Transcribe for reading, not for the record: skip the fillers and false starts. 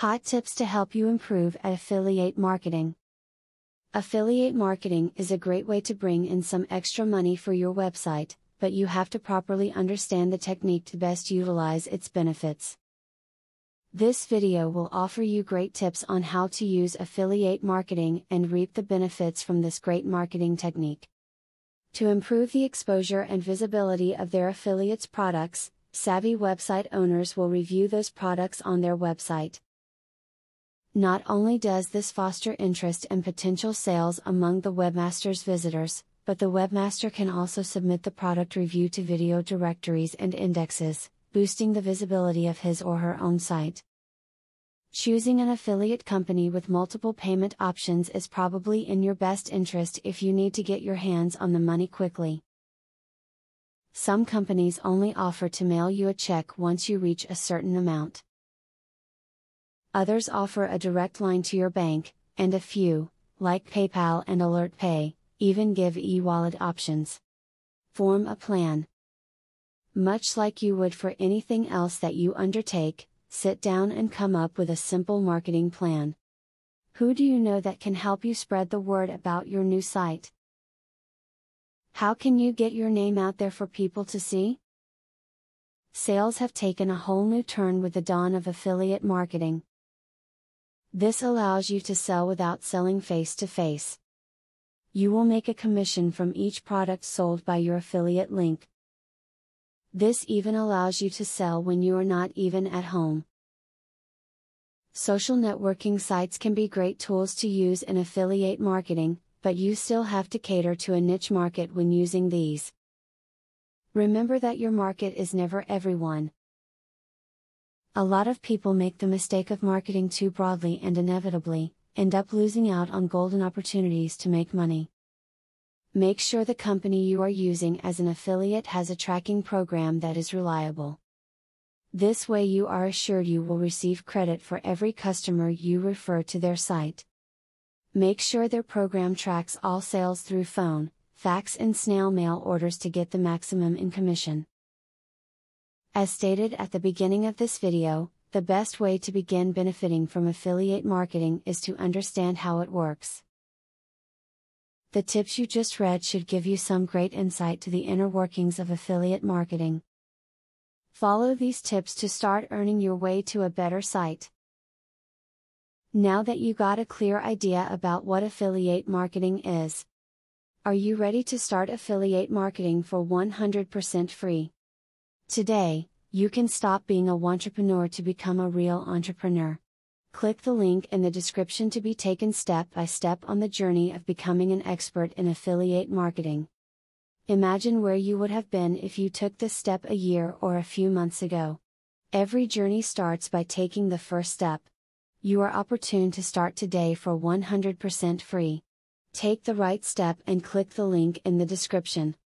Hot tips to help you improve at affiliate marketing. Affiliate marketing is a great way to bring in some extra money for your website, but you have to properly understand the technique to best utilize its benefits. This video will offer you great tips on how to use affiliate marketing and reap the benefits from this great marketing technique. To improve the exposure and visibility of their affiliates' products, savvy website owners will review those products on their website. Not only does this foster interest and potential sales among the webmaster's visitors, but the webmaster can also submit the product review to video directories and indexes, boosting the visibility of his or her own site. Choosing an affiliate company with multiple payment options is probably in your best interest if you need to get your hands on the money quickly. Some companies only offer to mail you a check once you reach a certain amount. Others offer a direct line to your bank, and a few, like PayPal and AlertPay, even give e-wallet options. Form a plan. Much like you would for anything else that you undertake, sit down and come up with a simple marketing plan. Who do you know that can help you spread the word about your new site? How can you get your name out there for people to see? Sales have taken a whole new turn with the dawn of affiliate marketing. This allows you to sell without selling face to face. You will make a commission from each product sold by your affiliate link. This even allows you to sell when you are not even at home. Social networking sites can be great tools to use in affiliate marketing, but you still have to cater to a niche market when using these. Remember that your market is never everyone. A lot of people make the mistake of marketing too broadly and inevitably end up losing out on golden opportunities to make money. Make sure the company you are using as an affiliate has a tracking program that is reliable. This way you are assured you will receive credit for every customer you refer to their site. Make sure their program tracks all sales through phone, fax and snail mail orders to get the maximum in commission. As stated at the beginning of this video, the best way to begin benefiting from affiliate marketing is to understand how it works. The tips you just read should give you some great insight to the inner workings of affiliate marketing. Follow these tips to start earning your way to a better site. Now that you got a clear idea about what affiliate marketing is, are you ready to start affiliate marketing for 100% free? Today, you can stop being a wantrepreneur to become a real entrepreneur. Click the link in the description to be taken step by step on the journey of becoming an expert in affiliate marketing. Imagine where you would have been if you took this step a year or a few months ago. Every journey starts by taking the first step. You are opportune to start today for 100% free. Take the right step and click the link in the description.